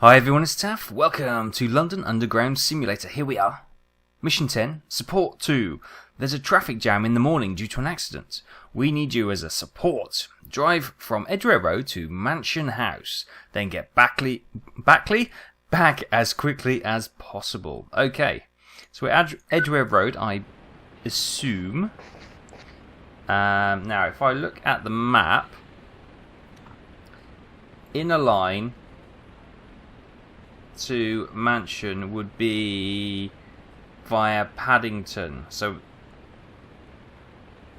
Hi everyone, it's Taff. Welcome to London Underground Simulator. Here we are. Mission 10, Support 2. There's a traffic jam in the morning due to an accident. We need you as a support. Drive from Edgware Road to Mansion House. Then get back as quickly as possible. Okay, so we're at Edgware Road, I assume. Now, if I look at the map, inner line to Mansion would be via Paddington, so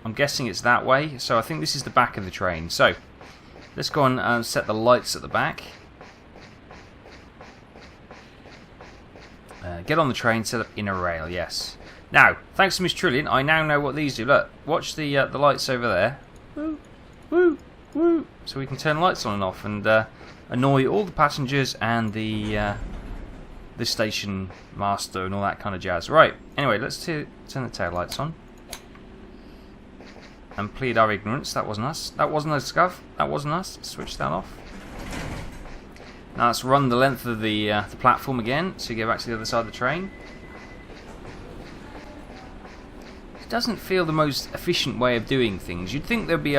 I'm guessing it's that way. So I think this is the back of the train. So let's go and set the lights at the back. Get on the train, set up inner rail. Yes. Now, thanks to Miss Trillian, I now know what these do. Look, watch the lights over there. Woo, woo, woo. So we can turn lights on and off and annoy all the passengers and the station master and all that kind of jazz. Right. Anyway, let's turn the tail lights on and plead our ignorance. That wasn't us. That wasn't us, Scuff. That wasn't us. Switch that off. Now let's run the length of the platform again so you get back to the other side of the train. It doesn't feel the most efficient way of doing things. You'd think there'd be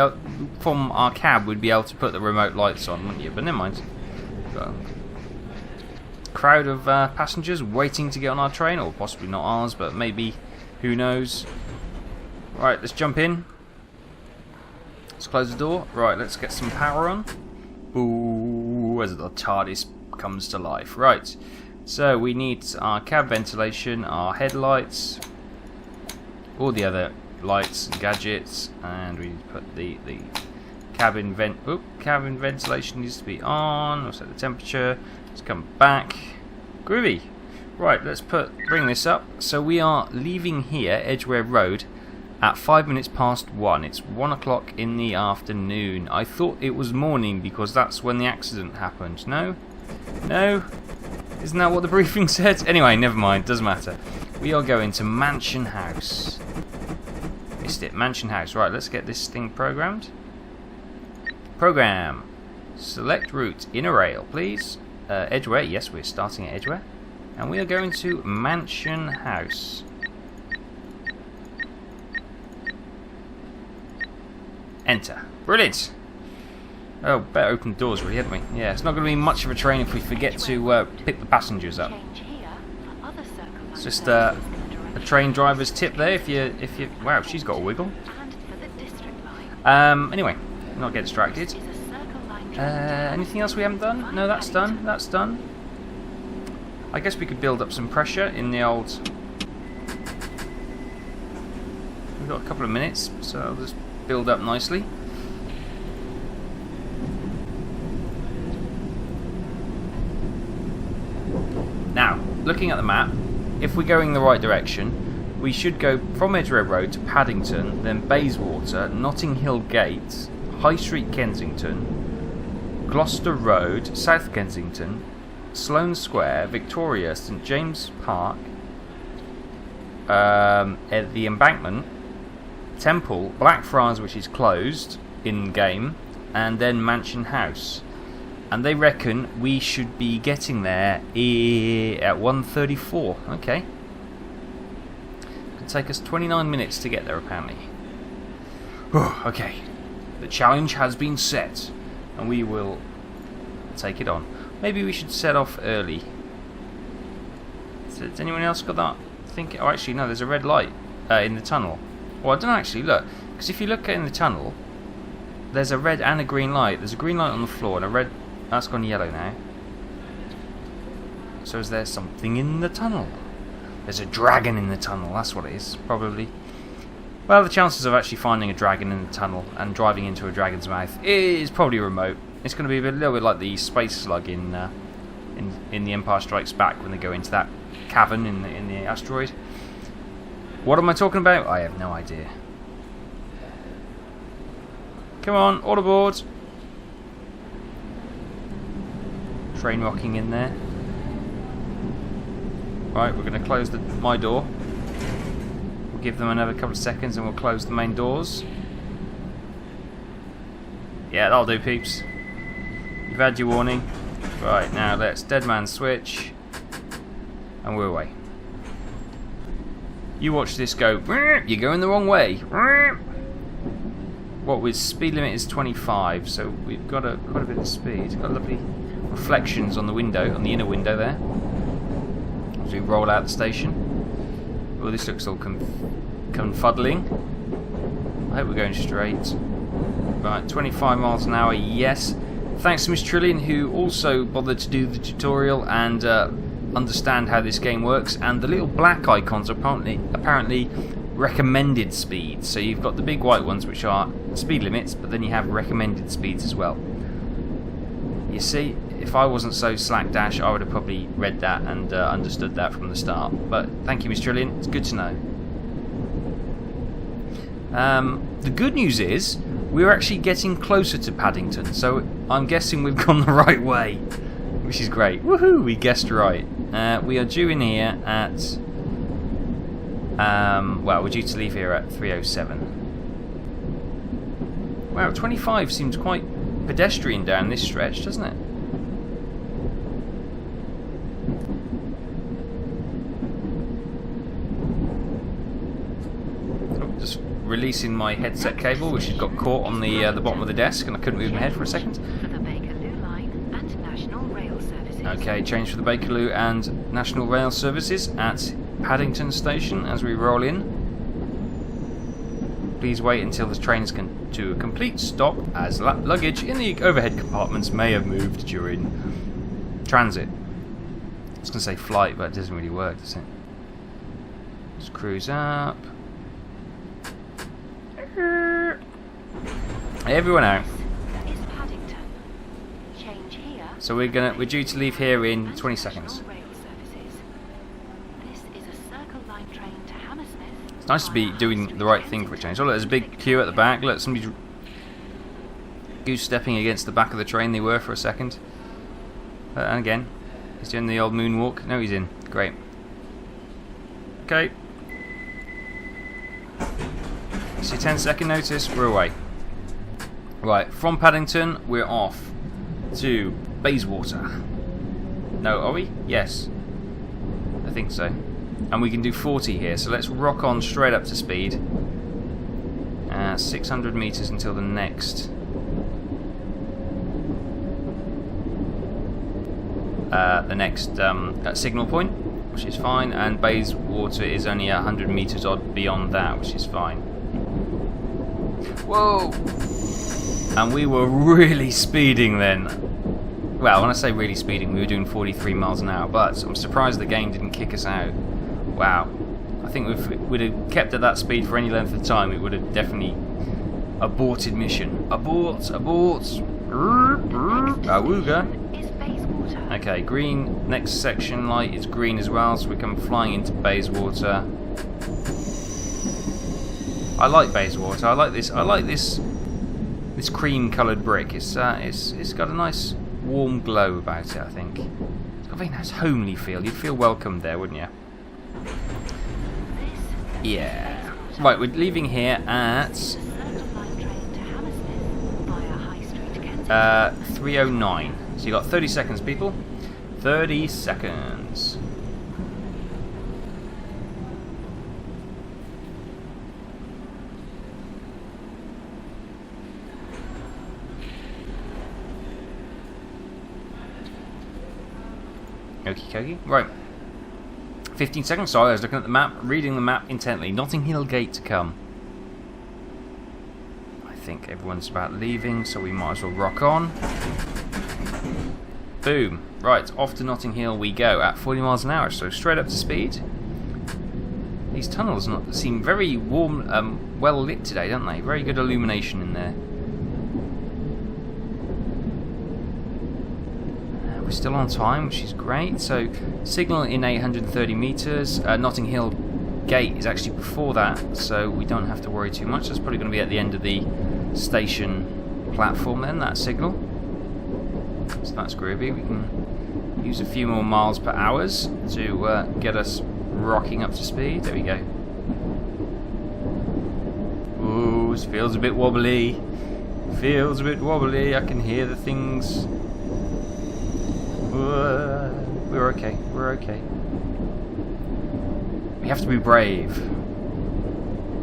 from our cab we'd be able to put the remote lights on, wouldn't you? But never mind. Got a crowd of passengers waiting to get on our train, or possibly not ours, but maybe, who knows. Right, let's jump in. Let's close the door. Right, let's get some power on. Ooh, as the TARDIS comes to life. Right, so we need our cab ventilation, our headlights, all the other lights and gadgets, and we put the cabin cabin ventilation needs to be on. We'll set the temperature. Let's come back. Groovy. Right, let's bring this up. So we are leaving here, Edgware Road, at 5 minutes past 1. It's 1 o'clock in the afternoon. I thought it was morning because that's when the accident happened. No? No? Isn't that what the briefing said? Anyway, never mind. Doesn't matter. We are going to Mansion House. Missed it. Mansion House. Right, let's get this thing programmed. Program. Select route. Inner rail, please. Edgware. Yes, we're starting at Edgware. And we are going to Mansion House. Enter. Brilliant. Oh, better open the doors, really, hadn't we? Yeah, it's not going to be much of a train if we forget to pick the passengers up. It's just a train driver's tip there. If you, wow, she's got a wiggle. Anyway, not get distracted. Anything else we haven't done? No, that's done. That's done. I guess we could build up some pressure in the old. We've got a couple of minutes, so I'll just build up nicely. Now, looking at the map, if we're going the right direction, we should go from Edgware Road to Paddington, then Bayswater, Notting Hill Gate, High Street Kensington, Gloucester Road, South Kensington, Sloane Square, Victoria, St James Park, at the Embankment, Temple, Blackfriars, which is closed in game, and then Mansion House. And they reckon we should be getting there at 1:34. Okay. It'll take us 29 minutes to get there, apparently. Okay. The challenge has been set, and we will take it on. Maybe we should set off early. Has anyone else got that? Oh, actually, no, there's a red light in the tunnel. Well, I don't actually look, because if you look in the tunnel, there's a red and a green light. There's a green light on the floor and a red. That's gone yellow now. So is there something in the tunnel? There's a dragon in the tunnel. That's what it is, probably. Well, the chances of actually finding a dragon in the tunnel and driving into a dragon's mouth is probably remote. It's going to be a little bit like the space slug in The Empire Strikes Back when they go into that cavern in the asteroid. What am I talking about? I have no idea. Come on, all aboard. Train rocking in there. Right, we're going to close my door. We'll give them another couple of seconds and we'll close the main doors. Yeah, that'll do, peeps. You've had your warning. Right, now let's dead man switch. And we're away. You watch this go. You're going the wrong way. What with speed limit is 25, so we've got quite a bit of speed. Got lovely reflections on the window, on the inner window there. As we roll out the station. Oh, this looks all confuddling. I hope we're going straight. Right, 25 miles an hour, yes. Thanks to Miss Trillian, who also bothered to do the tutorial and understand how this game works. And the little black icons are apparently recommended speeds. So you've got the big white ones, which are speed limits, but then you have recommended speeds as well. You see, if I wasn't so slack-dash, I would have probably read that and understood that from the start. But thank you, Miss Trillian. It's good to know. The good news is we're actually getting closer to Paddington, so I'm guessing we've gone the right way, which is great. Woohoo! We guessed right. We are due in here at well, we're due to leave here at 3:07. Wow, 25 seems quite pedestrian down this stretch, doesn't it? Oh, just releasing my headset cable, which has got caught on the bottom of the desk, and I couldn't move my head for a second. Okay, change for the Bakerloo and National Rail Services at Paddington Station as we roll in. Please wait until the trains come to a complete stop, as luggage in the overhead compartments may have moved during transit. I was going to say flight, but it doesn't really work, does it? Let's cruise up. Hey, everyone out. So we're due to leave here in 20 seconds. It's nice to be doing the right thing for a change. Oh, look, there's a big queue at the back. Look, somebody's goose-stepping against the back of the train. They were for a second. And again, he's doing the old moonwalk. No, he's in. Great. Okay. It's your 10-second notice. We're away. Right, from Paddington, we're off to Bayswater. No, are we? Yes. I think so. And we can do 40 here, so let's rock on straight up to speed. 600 metres until the next signal point, which is fine, and Bayswater is only 100 metres odd beyond that, which is fine. Whoa! And we were really speeding then. Well, when I say really speeding, we were doing 43 miles an hour, but I'm surprised the game didn't kick us out. Wow. I think if we'd have kept at that speed for any length of time, it would have definitely aborted mission. Abort! Awooga! Okay, green. Next section light is green as well, so we come flying into Bayswater. I like Bayswater. I like this cream-coloured brick. It's got a nice warm glow about it, I think. It's got a very nice homely feel. You'd feel welcome there, wouldn't you? Yeah. Right, we're leaving here at 3:09. So you got 30 seconds, people. 30 seconds. Okie dokie. Right. 15 seconds. Sorry, I was looking at the map, reading the map intently. Notting Hill Gate to come. I think everyone's about leaving, so we might as well rock on. Boom. Right, off to Notting Hill we go at 40 miles an hour, so straight up to speed. These tunnels seem very warm, well lit today, don't they? Very good illumination in there. We're still on time, which is great. So, signal in 830 metres. Notting Hill Gate is actually before that, so we don't have to worry too much. That's probably going to be at the end of the station platform then, that signal. So that's groovy. We can use a few more miles per hour to get us rocking up to speed. There we go. Ooh, this feels a bit wobbly. Feels a bit wobbly. I can hear the things We're okay. We're okay. We have to be brave.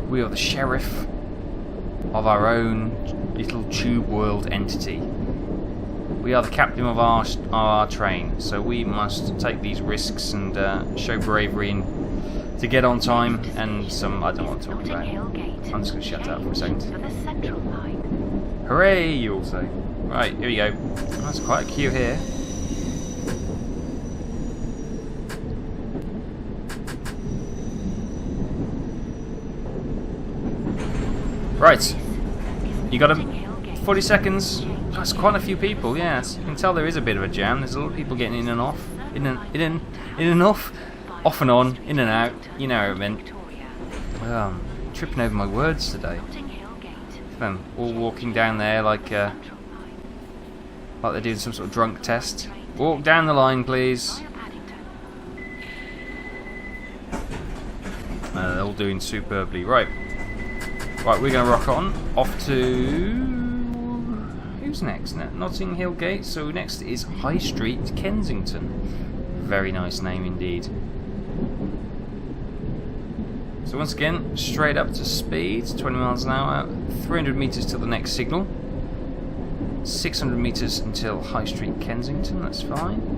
We are the sheriff of our own little tube world entity. We are the captain of our train, so we must take these risks and show bravery and to get on time and some. I don't want to talk about it. I'm just going to shut that for a second. Hooray, you all say. Right, here we go. That's quite a queue here. Right, you got 40 seconds. That's quite a few people. Yes, you can tell there is a bit of a jam. There's a lot of people getting in and off, in and off and on, in and out. You know what I meant. I'm tripping over my words today. Them all walking down there like they're doing some sort of drunk test. Walk down the line, please. They're all doing superbly. Right, we're going to rock on. Off to... Who's next? Notting Hill Gate. So next is High Street, Kensington. Very nice name indeed. So once again, straight up to speed, 20 miles an hour, 300 metres till the next signal. 600 metres until High Street, Kensington, that's fine.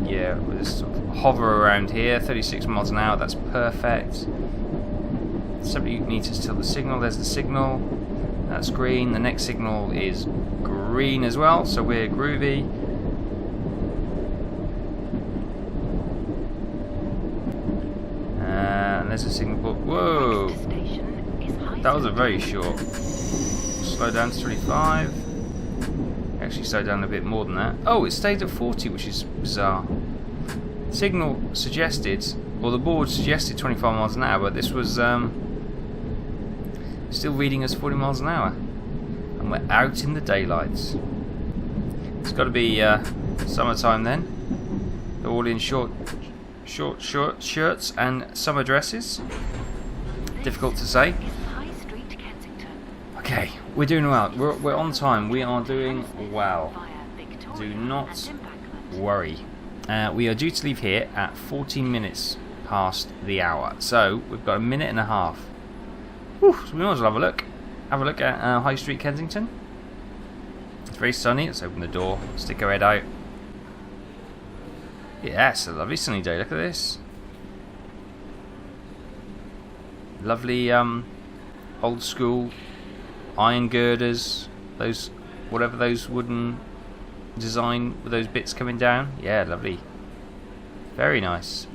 Yeah, we'll just sort of hover around here, 36 miles an hour, that's perfect. 70 metres till the signal, there's the signal, that's green. The next signal is green as well, so we're groovy. And there's a signal book. Whoa! That was a very short. Slow down to 25. Actually slowed down a bit more than that. Oh, it stayed at 40, which is bizarre. Signal suggested, or the board suggested 25 miles an hour, but this was still reading us 40 miles an hour. And we're out in the daylights. It's got to be summertime then. They're all in short shirts and summer dresses. Difficult to say. Okay, we're doing well. We're on time. We are doing well. Do not worry. We are due to leave here at 14 minutes past the hour. So we've got a minute and a half. Whew, so we might as well have a look. Have a look at High Street, Kensington. It's very sunny. Let's open the door. Stick our head out. Yeah, it's a lovely sunny day. Look at this. Lovely old school iron girders, those whatever those wooden design with those bits coming down. Yeah, lovely. Very nice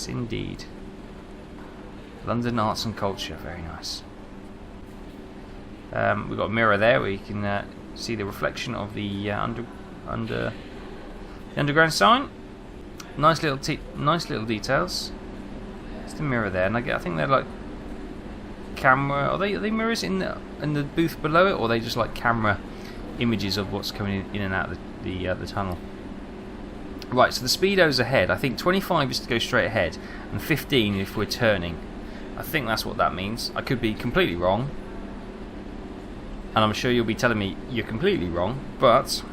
indeed. London arts and culture, very nice. We've got a mirror there where you can see the reflection of the underground sign. Nice little details. It's the mirror there, and I think they're like camera. Are they mirrors in the booth below it, or are they just like camera images of what's coming in and out of the tunnel? Right, so the speedo's ahead. I think 25 is to go straight ahead, and 15 if we're turning. I think that's what that means. I could be completely wrong, and I'm sure you'll be telling me you're completely wrong, but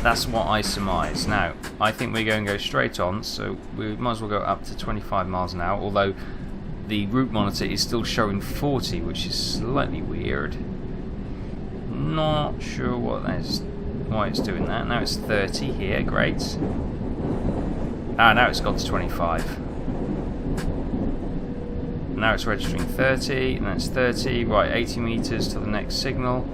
that's what I surmise. Now, I think we're going to go straight on, so we might as well go up to 25 miles an hour, although the route monitor is still showing 40, which is slightly weird. Not sure why it's doing that. Now it's 30 here, great. Now it's gone to 25. Now it's registering 30, and that's 30. Right, 80 metres to the next signal.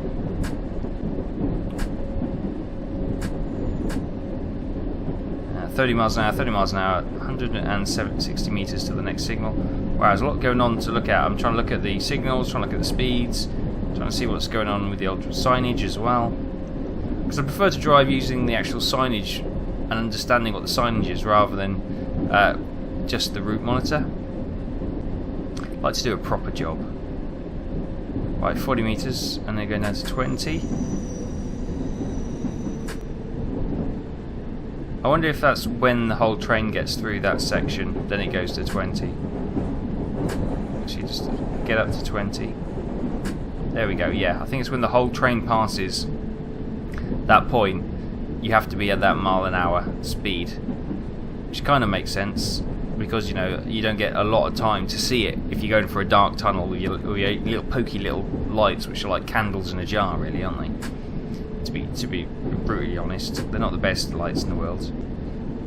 $30 miles an hour, 160 metres to the next signal. Wow, there's a lot going on to look at. I'm trying to look at the signals, trying to look at the speeds, trying to see what's going on with the ultra signage as well. Because I prefer to drive using the actual signage and understanding what the signage is rather than just the route monitor. I like to do a proper job. Right, 40 metres, and they're going down to 20. I wonder if that's when the whole train gets through that section, then it goes to 20. Actually, just get up to 20. There we go, yeah. I think it's when the whole train passes that point, you have to be at that mile-an-hour speed. Which kind of makes sense, because, you know, you don't get a lot of time to see it if you're going for a dark tunnel with your little pokey little lights, which are like candles in a jar, really, aren't they? To be brutally honest, they're not the best lights in the world.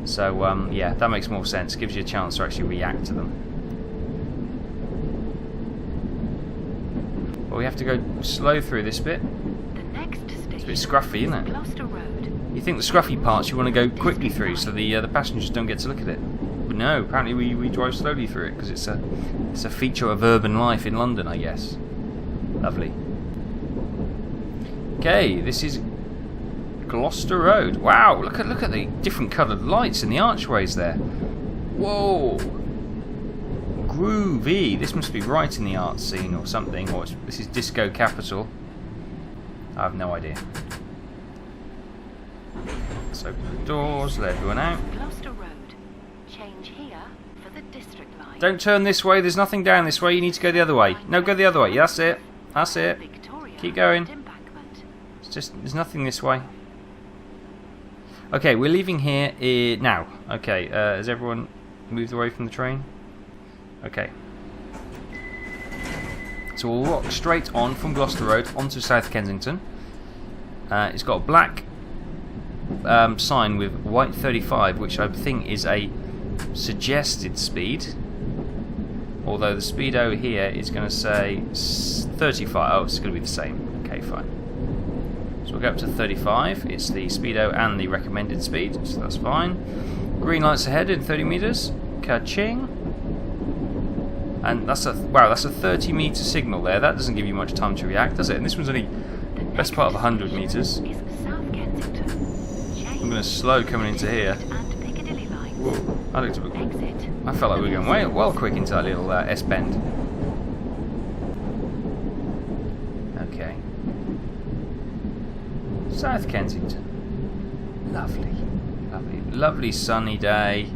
So, yeah, that makes more sense. Gives you a chance to actually react to them. Well, we have to go slow through this bit. It's a bit scruffy, isn't it? Gloucester Road. You think the scruffy parts you want to go quickly through so the passengers don't get to look at it. But no, apparently we drive slowly through it because it's a feature of urban life in London, I guess. Lovely. Okay, this is Gloucester Road. Wow, look at the different coloured lights in the archways there. Whoa, groovy. This must be right in the art scene or something. Or this is Disco Capital. I have no idea. Let's open the doors, let everyone out. Gloucester Road. Change here for the District Line. Don't turn this way. There's nothing down this way. You need to go the other way. No, go the other way. That's it. That's it. Keep going. It's just there's nothing this way. Okay, we're leaving here now. Okay, has everyone moved away from the train? Okay. So we'll walk straight on from Gloucester Road onto South Kensington. It's got a black sign with white 35, which I think is a suggested speed. Although the speedo here is going to say 35. Oh, it's going to be the same. Okay, fine. So we'll go up to 35. It's the speedo and the recommended speed, so that's fine. Green lights ahead in 30 meters. Ka-ching. And that's a 30 meter signal there. That doesn't give you much time to react, does it? And this one's only best part of 100 meters. I'm going to slow coming into here. Whoa, that looked a bit. I felt like we were going well quick into that little S bend. Okay. South Kensington. Lovely, lovely, lovely sunny day.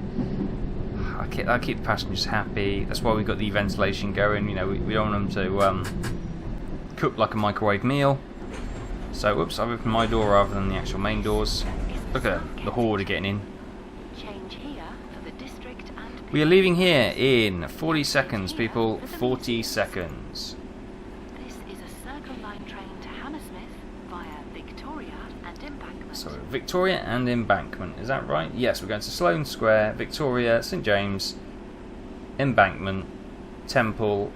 I keep the passengers happy. That's why we've got the ventilation going. You know, we don't want them to cook like a microwave meal. So, whoops, I've opened my door rather than the actual main doors. Look at the horde are getting in. We are leaving here in 40 seconds, people. 40 seconds. This is a Circle Line train to Hammersmith via Victoria and Embankment. So, Victoria and Embankment, is that right? Yes, we're going to Sloane Square, Victoria, St James, Embankment, Temple,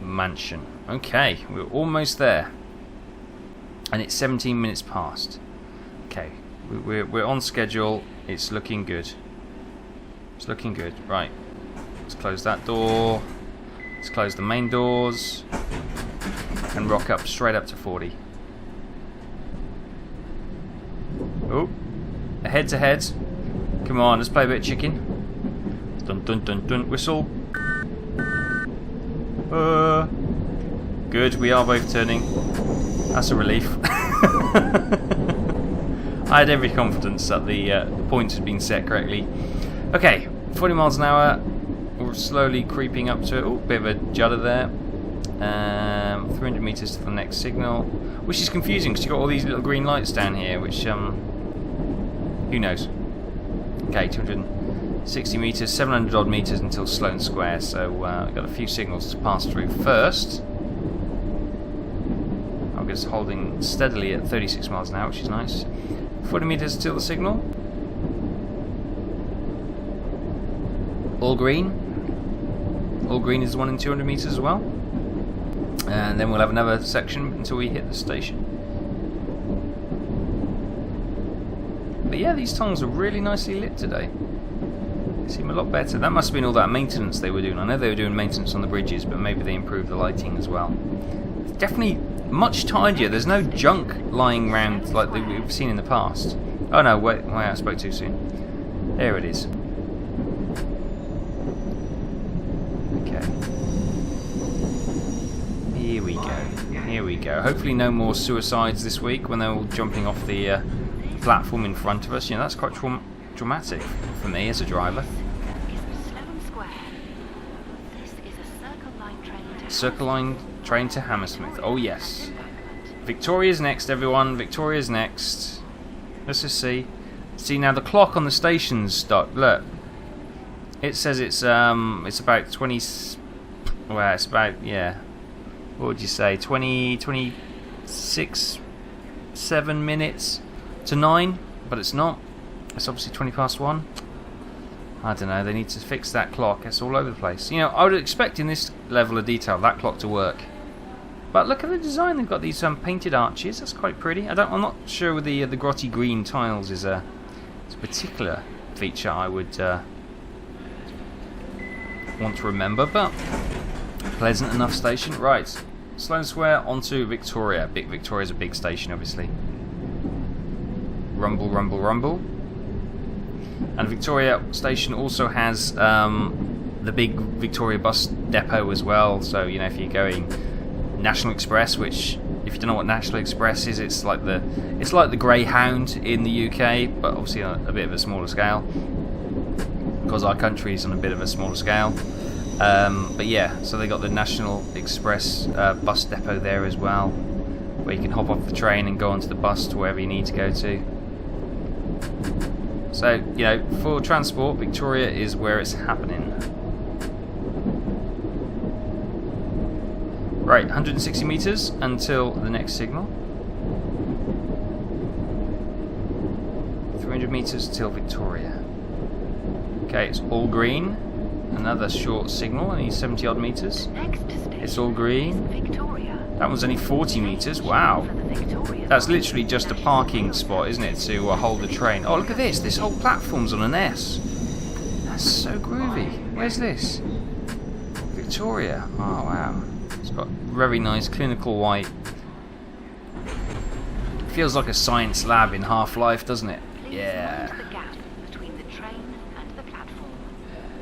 Mansion. Okay, we're almost there. And it's 17 minutes past. Okay, we're on schedule. It's looking good. It's looking good. Right, let's close that door. Let's close the main doors. And rock up straight up to 40. Oh, head to head. Come on, let's play a bit of chicken. Dun dun dun dun. Whistle. Good, we are both turning. That's a relief. I had every confidence that the points had been set correctly. Okay, 40 miles an hour. We're slowly creeping up to it. Oh, bit of a judder there. 300 meters to the next signal, which is confusing because you've got all these little green lights down here, which who knows. Okay, 260 meters, 700 odd meters until Sloane Square. So we've got a few signals to pass through first. I'm just holding steadily at 36 miles an hour, which is nice. 40 meters till the signal. All green. All green is the one in 200 meters as well. And then we'll have another section until we hit the station. But yeah, these tunnels are really nicely lit today. They seem a lot better. That must have been all that maintenance they were doing. I know they were doing maintenance on the bridges, but maybe they improved the lighting as well. It's definitely much tidier. There's no junk lying around like we've seen in the past. Oh no, wait, I spoke too soon. There it is. Okay. Here we go. Here we go. Hopefully no more suicides this week when they're all jumping off the platform in front of us. You know, that's quite dramatic for me as a driver. Circle Line Train to Hammersmith. Oh yes. Victoria's next, everyone. Victoria's next. Let's just see. See now the clock on the station's stuck. Look. It says it's about 20. Well, it's about, yeah. What would you say? 26, 7 minutes to 9, but it's not. It's obviously 20 past 1. I don't know, they need to fix that clock. It's all over the place. You know, I would expect in this level of detail that clock to work. But look at the design. They've got these painted arches. That's quite pretty. I'm not sure with the grotty green tiles is a particular feature I would want to remember, but pleasant enough station. Right, Sloane Square onto Victoria. Victoria's a big station, obviously. Rumble, rumble, rumble. And Victoria Station also has the big Victoria bus depot as well. So you know, if you're going National Express, which if you don't know what National Express is, it's like the Greyhound in the UK, but obviously on a bit of a smaller scale, because our country is on a bit of a smaller scale. But yeah, so they got the National Express bus depot there as well, where you can hop off the train and go onto the bus to wherever you need to go to. So, you know, for transport, Victoria is where it's happening. Right, 160 metres until the next signal. 300 metres till Victoria. Okay, it's all green. Another short signal, only 70 odd metres. It's all green. That one's only 40 metres. Wow. That's literally just a parking spot, isn't it, to hold the train. Oh, look at this. This whole platform's on an S. That's so groovy. Where's this? Victoria. Oh, wow. It's got very nice clinical white. Feels like a science lab in Half-Life, doesn't it? Yeah.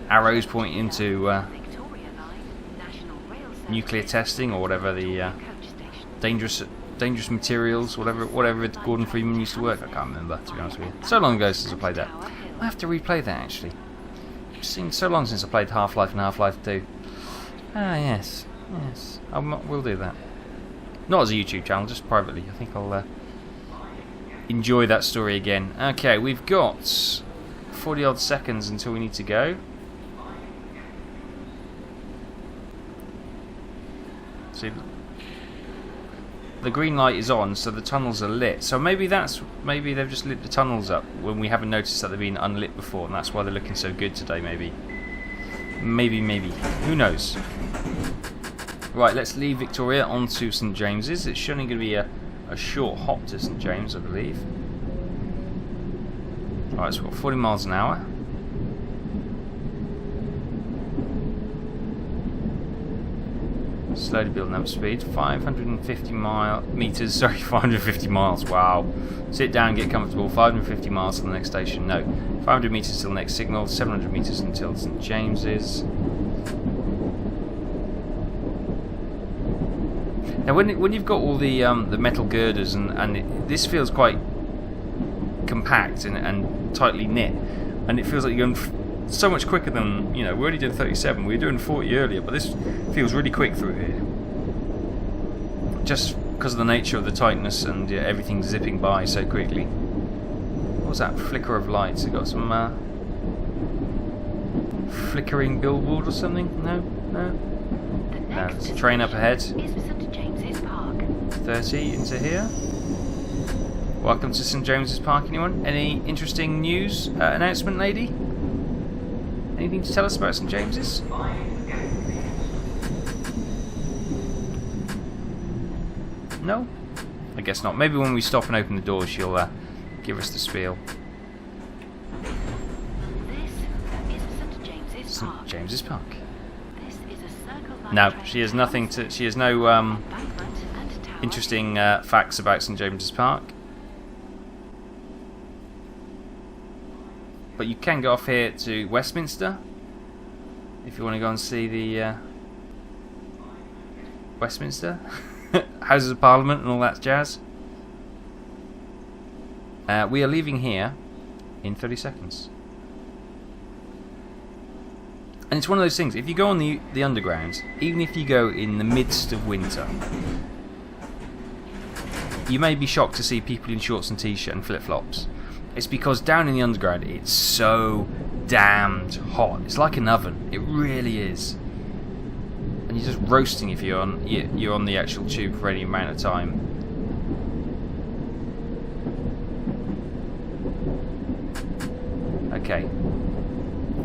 Arrows pointing to nuclear testing or whatever the dangerous materials, whatever Gordon Freeman used to work. I can't remember, to be honest with you. So long ago since I played that. I have to replay that actually. It's been so long since I played Half-Life and Half-Life 2. Ah yes, we'll do that. Not as a YouTube channel, just privately. I think I'll enjoy that story again. Okay, we've got 40 odd seconds until we need to go. See, the green light is on, so the tunnels are lit. So maybe they've just lit the tunnels up when we haven't noticed that they've been unlit before, and that's why they're looking so good today. Maybe. Who knows? Right, let's leave Victoria onto St James's. It's only going to be a short hop to St James, I believe. Alright, so we've got 40 miles an hour. Slowly building up speed. 550 meters. Sorry, 550 miles. Wow. Sit down, get comfortable. 550 miles to the next station. No. 500 meters till the next signal. 700 meters until St James's. Now, when you've got all the metal girders this feels quite compact and tightly knit, and it feels like you're going so much quicker than, you know, we already did 37, we were doing 40 earlier, but this feels really quick through here. Just because of the nature of the tightness and everything zipping by so quickly. What was that? Flicker of lights. It got some flickering billboard or something? No? No? No, there's a train up ahead. 30 into here. Welcome to St James's Park, anyone? Any interesting news announcement, lady? Anything to tell us about St James's? No? I guess not. Maybe when we stop and open the door she'll give us the spiel. This is St James's Park. St James's Park. This is a circle line. No, she has nothing to. She has no interesting facts about St James's Park. But you can go off here to Westminster if you want to go and see the Westminster Houses of Parliament and all that jazz. We are leaving here in 30 seconds. And it's one of those things, if you go on the underground, even if you go in the midst of winter, you may be shocked to see people in shorts and t-shirt and flip-flops. It's because down in the underground it's so damned hot. It's like an oven. It really is. And you're just roasting if you're on the actual tube for any amount of time. Okay.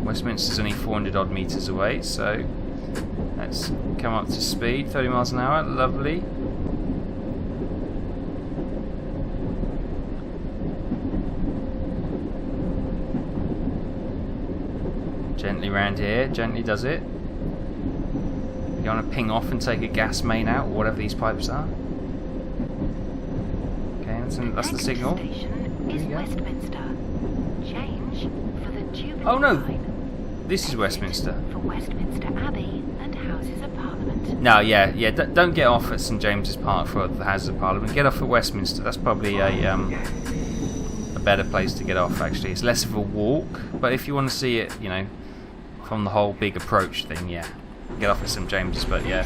Westminster's only 400 odd metres away, so let's come up to speed. 30 miles an hour, lovely. Gently round here, gently does it. You want to ping off and take a gas main out, or whatever these pipes are. Okay, that's the signal. Station is Westminster. Change for the Jubilee Oh no! line. This is Westminster. For Westminster Abbey and Houses of Parliament. No, yeah. Don't get off at St James's Park for the Houses of Parliament. Get off at Westminster. That's probably a better place to get off. Actually, it's less of a walk. But if you want to see it, from the whole big approach thing, yeah, get off at St James's. But yeah.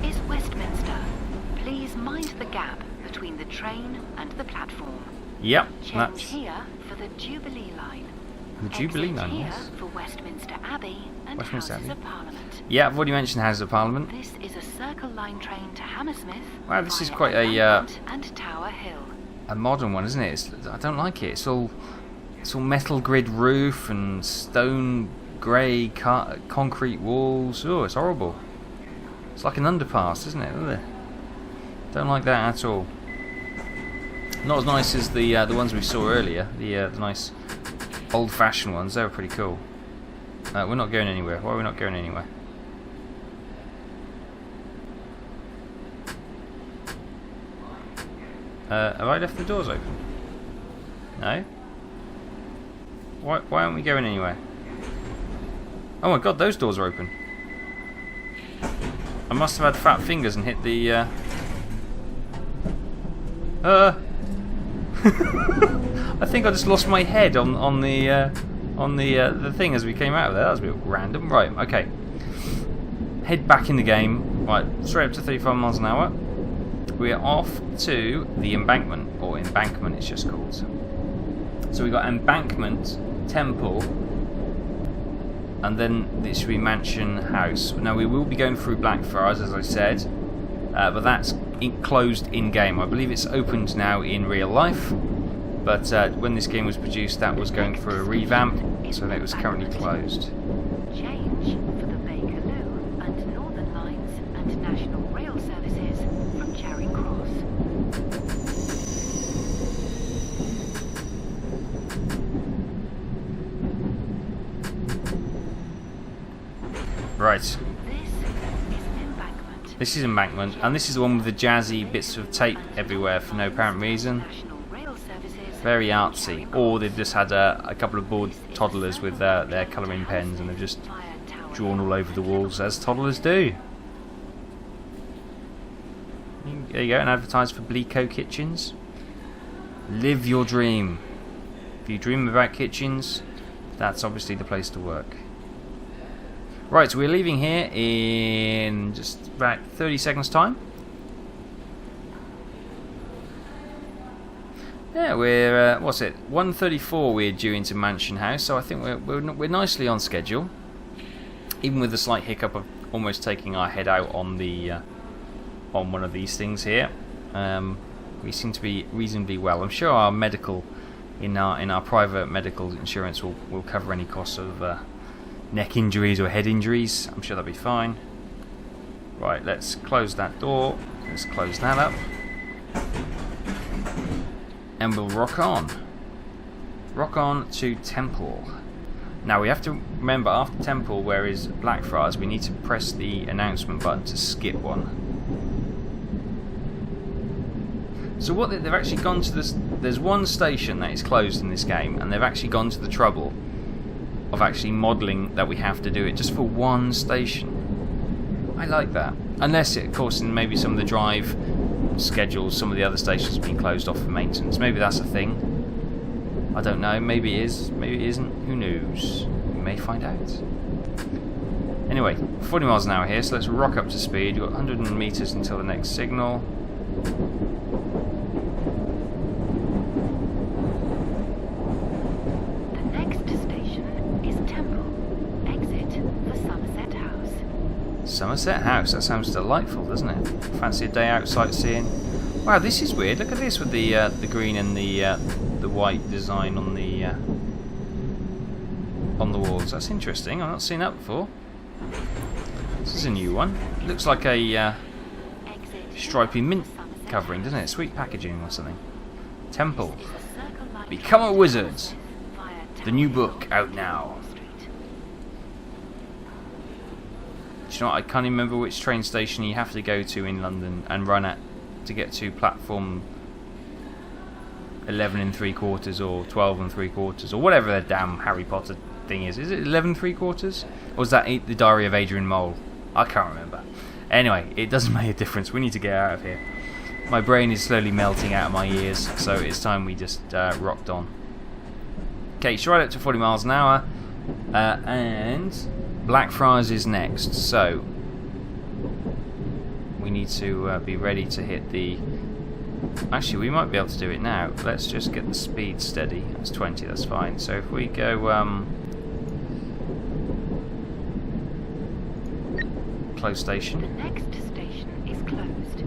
This is Westminster. Please mind the gap between the train and the platform. Yep. Change here for the Jubilee line. The Jubilee Exit line, here yes. for Westminster Abbey and Westminster Houses Abbey. of Parliament. Yeah, I've already mentioned Houses of Parliament. This is a Circle Line train to Hammersmith. Wow, this is via quite a Embankment and Tower Hill. modern one, isn't it? I don't like it. It's all metal grid roof and stone grey concrete walls. Oh, it's horrible. It's like an underpass, isn't it? Ugh. Don't like that at all. Not as nice as the ones we saw earlier. The nice old-fashioned ones. They were pretty cool. We're not going anywhere. Why are we not going anywhere? Have I left the doors open? No? Why aren't we going anywhere? Oh my god, those doors are open. I must have had fat fingers and hit the I think I just lost my head on the thing as we came out of there. That was a bit random. Right, okay. Head back in the game. Right, straight up to 35 miles an hour. We're off to the embankment, or embankment it's just called. So we've got Embankment, Temple, and then this should be Mansion House. Now we will be going through Blackfriars, as I said, but that's closed in-game. I believe it's opened now in real life, but when this game was produced that was going through a revamp, so it was currently closed. Change for the Bakerloo and Northern Lines and National Rail Services from Charing Cross. Right. This is Embankment. This is Embankment, and this is the one with the jazzy bits of tape everywhere for no apparent reason. National Rail Services Very from artsy. Charing Or Cross. they've just had a couple of bored toddlers with their colouring pens and they've just drawn all over the walls, as toddlers do. There you go, and advertise for Bleaco Kitchens. Live your dream. If you dream about kitchens, that's obviously the place to work. Right, so we're leaving here in just about 30 seconds time. Yeah, we're, what's it, 1:34 we're due into Mansion House, so I think we're nicely on schedule. Even with the slight hiccup of almost taking our head out on the on one of these things here. We seem to be reasonably well. I'm sure our medical, in our private medical insurance will cover any costs of neck injuries or head injuries. I'm sure that'll be fine. Right, let's close that door. Let's close that up. And we'll rock on. Rock on to Temple. Now we have to remember, after Temple, where is Blackfriars, we need to press the announcement button to skip one. So what they've actually gone to this, there's one station that is closed in this game, and they've actually gone to the trouble of actually modelling that we have to do it just for one station. I like that. Unless, of course, in maybe some of the drive schedules, some of the other stations have been closed off for maintenance. Maybe that's a thing. I don't know. Maybe it is. Maybe it isn't. Who knows? We may find out. Anyway, 40 miles an hour here, so let's rock up to speed. We've got 100 meters until the next signal. The next station is Temple. Exit for Somerset House. Somerset House, that sounds delightful, doesn't it? Fancy a day out sightseeing. Wow, this is weird. Look at this with the green and the white design on the walls. That's interesting. I've not seen that before. This is a new one. It looks like a stripy mint covering, doesn't it? Sweet packaging or something. Temple. Become a Wizard. The new book out now. Do you know what? I can't even remember which train station you have to go to in London and run at to get to platform 11 3/4 or 12 3/4 or whatever the damn Harry Potter thing is. Is it 11 3/4? Or is that the Diary of Adrian Mole? I can't remember. Anyway, it doesn't make a difference. We need to get out of here. My brain is slowly melting out of my ears, so it's time we just rocked on. Okay, straight up to 40 miles an hour, and Blackfriars is next. So we need to be ready to hit the... Actually, we might be able to do it now. Let's just get the speed steady. It's 20, that's fine. So if we go... close station. The next station is closed.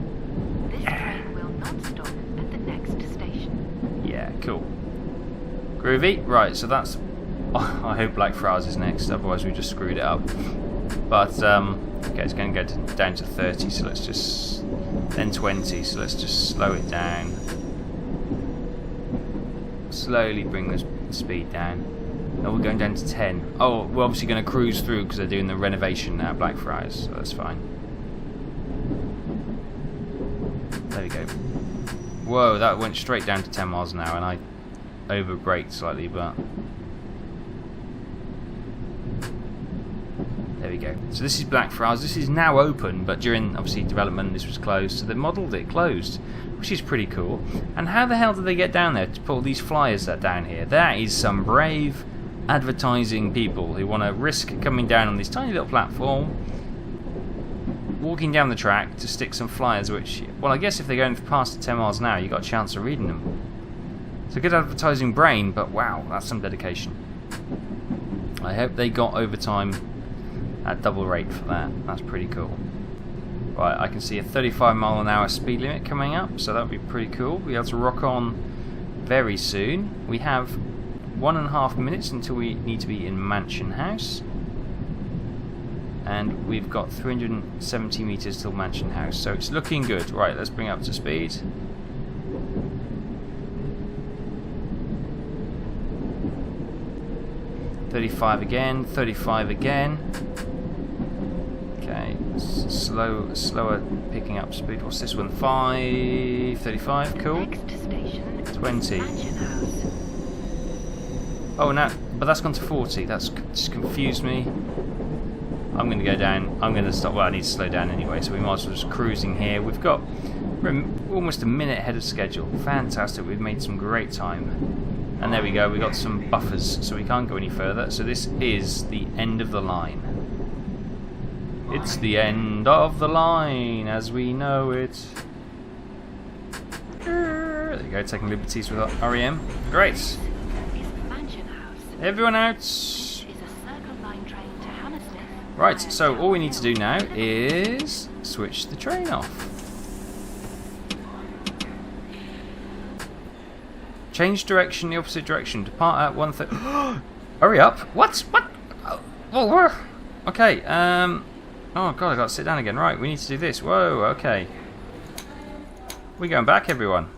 This train will not stop at the next station. Yeah, cool. Groovy. Right, so that's... Oh, I hope Blackfriars is next, otherwise we just screwed it up. But, okay, it's going to go down to 30, so let's just... Then 20, so let's just slow it down. Slowly bring the speed down. No, we're going down to 10. Oh, we're obviously going to cruise through because they're doing the renovation now at Blackfriars, so that's fine. There we go. Whoa, that went straight down to 10 miles an hour, and I over-braked slightly, but... There we go. So this is Blackfriars. This is now open, but during, obviously, development, this was closed, so they modelled it closed, which is pretty cool. And how the hell did they get down there to put all these flyers that down here? That is some brave advertising people who want to risk coming down on this tiny little platform, walking down the track to stick some flyers, which, well, I guess if they're going past 10 miles an hour, you've got a chance of reading them. It's a good advertising brain, but wow, that's some dedication. I hope they got overtime at double rate for that. That's pretty cool. Right, I can see a 35 mile an hour speed limit coming up, so that would be pretty cool. We'll be able to rock on very soon. We have 1.5 minutes until we need to be in Mansion House, and we've got 370 meters till Mansion House, so it's looking good. Right, let's bring it up to speed. .35 again, 35 again. Okay, slower picking up speed. What's this one? 35, cool. 20. Oh, no, but that's gone to 40. That's just confused me. I'm going to go down. I'm going to stop. Well, I need to slow down anyway, so we might as well just cruising here. We're almost a minute ahead of schedule. Fantastic. We've made some great time. And there we go. We got some buffers, so we can't go any further. So this is the end of the line. It's the end of the line as we know it. There you go, taking liberties with REM. Great. Everyone out. Right, so all we need to do now is switch the train off. Change direction, the opposite direction. Depart at 1:30. Hurry up! What? What? Oh, okay. Oh god, I got to sit down again. Right, we need to do this. Whoa. Okay. We're going back, everyone.